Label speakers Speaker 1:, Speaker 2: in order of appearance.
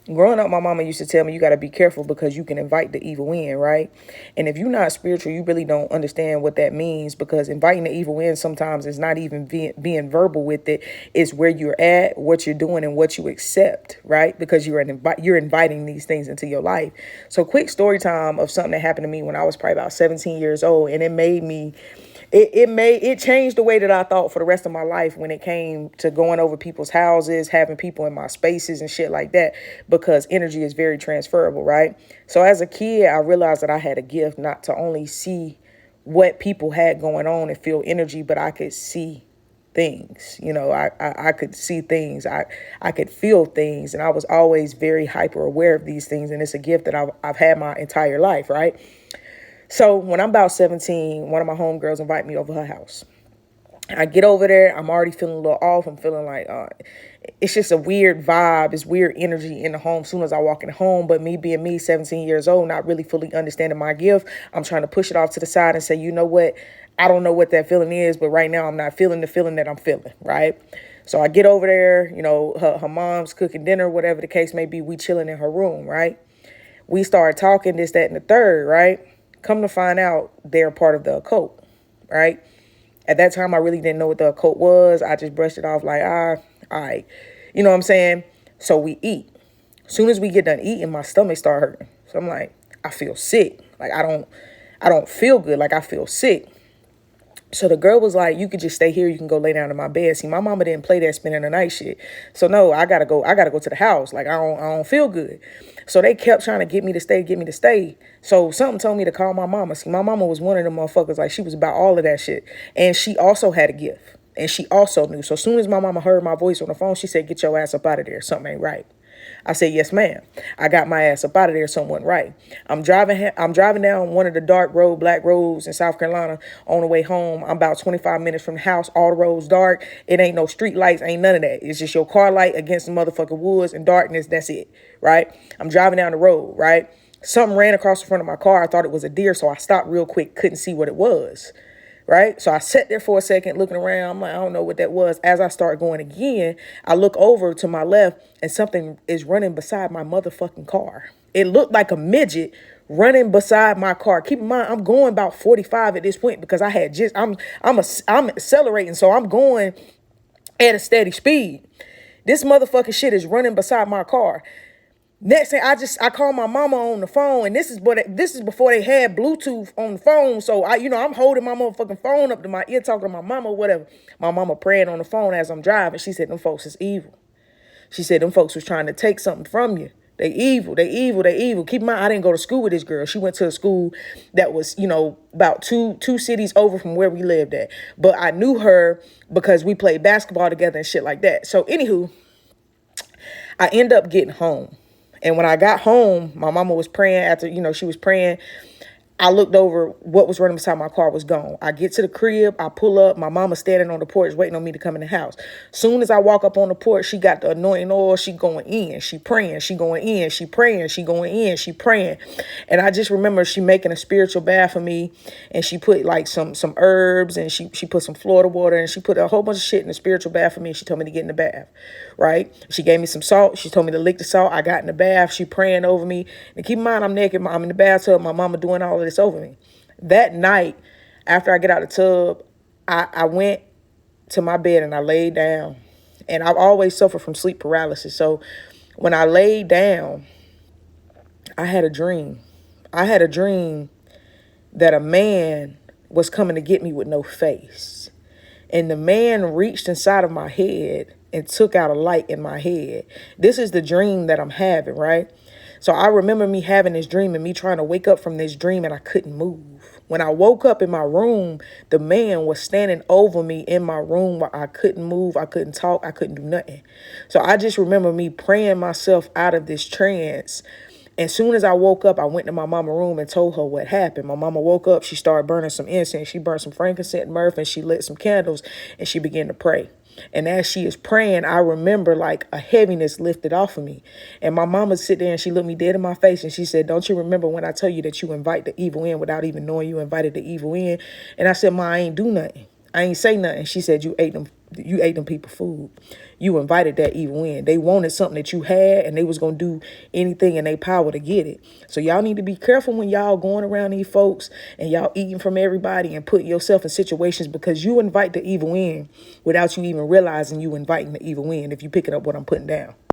Speaker 1: Growing up, my mama used to tell me you got to be careful because you can invite the evil in, right? And if you're not spiritual, you really don't understand what that means, because inviting the evil in sometimes is not even being verbal with it. It's where you're at, what you're doing, and what you accept, right? Because you're inviting these things into your life. So quick story time of something that happened to me when I was probably about 17 years old, and it made me it changed the way that I thought for the rest of my life when it came to going over people's houses, having people in my spaces and shit like that, because energy is very transferable, right? So as a kid, I realized that I had a gift not to only see what people had going on and feel energy, but I could see things. I could see things. I could feel things, and I was always very hyper aware of these things, and it's a gift that I've had my entire life, right? So when I'm about 17, one of my homegirls invite me over her house. I get over there. I'm already feeling a little off. I'm feeling like it's just a weird vibe. It's weird energy in the home as soon as I walk in the home. But me being me, 17 years old, not really fully understanding my gift, I'm trying to push it off to the side and say, you know what? I don't know what that feeling is, but right now I'm not feeling the feeling that I'm feeling, right? So I get over there, her mom's cooking dinner, whatever the case may be. We chilling in her room, right? We start talking this, that, and the third, right? Come to find out they're part of the occult, right? At that time, I really didn't know what the occult was. I just brushed it off like, all right. You know what I'm saying? So we eat. As soon as we get done eating, my stomach start hurting. So I'm like, I feel sick. Like I don't feel good. Like I feel sick. So the girl was like, you could just stay here. You can go lay down in my bed. See, my mama didn't play that spending the night shit. So no, I gotta go. I gotta go to the house. Like I don't feel good. So they kept trying to get me to stay, get me to stay. So something told me to call my mama. See, my mama was one of them motherfuckers. Like she was about all of that shit. And she also had a gift. And she also knew. So as soon as my mama heard my voice on the phone, she said, get your ass up out of there. Something ain't right. I said, yes, ma'am. I got my ass up out of there. Something right. I'm driving down one of the black roads in South Carolina on the way home. I'm about 25 minutes from the house. All the roads dark. It ain't no street lights. Ain't none of that. It's just your car light against the motherfucking woods and darkness. That's it. Right. I'm driving down the road. Right. Something ran across the front of my car. I thought it was a deer. So I stopped real quick. Couldn't see what it was. Right. So I sat there for a second looking around. I'm like, I don't know what that was. As I start going again, I look over to my left and something is running beside my motherfucking car. It looked like a midget running beside my car. Keep in mind, I'm going about 45 at this point because I'm accelerating. So I'm going at a steady speed. This motherfucking shit is running beside my car. Next thing, I call my mama on the phone, and this is before they had Bluetooth on the phone. So I'm holding my motherfucking phone up to my ear, talking to my mama or whatever. My mama praying on the phone as I'm driving. She said, them folks is evil. She said, them folks was trying to take something from you. They evil, they evil, they evil. Keep in mind, I didn't go to school with this girl. She went to a school that was, about two cities over from where we lived at. But I knew her because we played basketball together and shit like that. So anywho, I end up getting home. And when I got home, my mama was praying after, she was praying. I looked over, what was running beside my car was gone. I get to the crib, I pull up, my mama standing on the porch waiting on me to come in the house. Soon as I walk up on the porch, she got the anointing oil, she going in, she praying, she going in, she praying, she going in, she praying. And I just remember she making a spiritual bath for me, and she put like some herbs, and she put some Florida water, and she put a whole bunch of shit in the spiritual bath for me. She told me to get in the bath, right? She gave me some salt. She told me to lick the salt. I got in the bath. She praying over me. And keep in mind, I'm naked. I'm in the bathtub. My mama doing all of this over me. That night, after I get out of the tub, I went to my bed and I laid down. And I've always suffered from sleep paralysis. So when I laid down, I had a dream. I had a dream that a man was coming to get me with no face. And the man reached inside of my head and took out a light in my head. This is the dream that I'm having, right? So I remember me having this dream and me trying to wake up from this dream, and I couldn't move. When I woke up in my room, the man was standing over me in my room where I couldn't move, I couldn't talk, I couldn't do nothing. So I just remember me praying myself out of this trance. As soon as I woke up, I went to my mama's room and told her what happened. My mama woke up. She started burning some incense. She burned some frankincense and myrrh, and she lit some candles, and she began to pray. And as she is praying, I remember like a heaviness lifted off of me. And my mama sit there and she looked me dead in my face and she said, don't you remember when I tell you that you invite the evil in without even knowing you invited the evil in? And I said, Ma, I ain't do nothing. I ain't say nothing. She said, you ate them You ate them people food. You invited that evil in. They wanted something that you had, and they was going to do anything in their power to get it. So y'all need to be careful when y'all going around these folks and y'all eating from everybody and putting yourself in situations, because you invite the evil in without you even realizing you inviting the evil in, if you picking up what I'm putting down.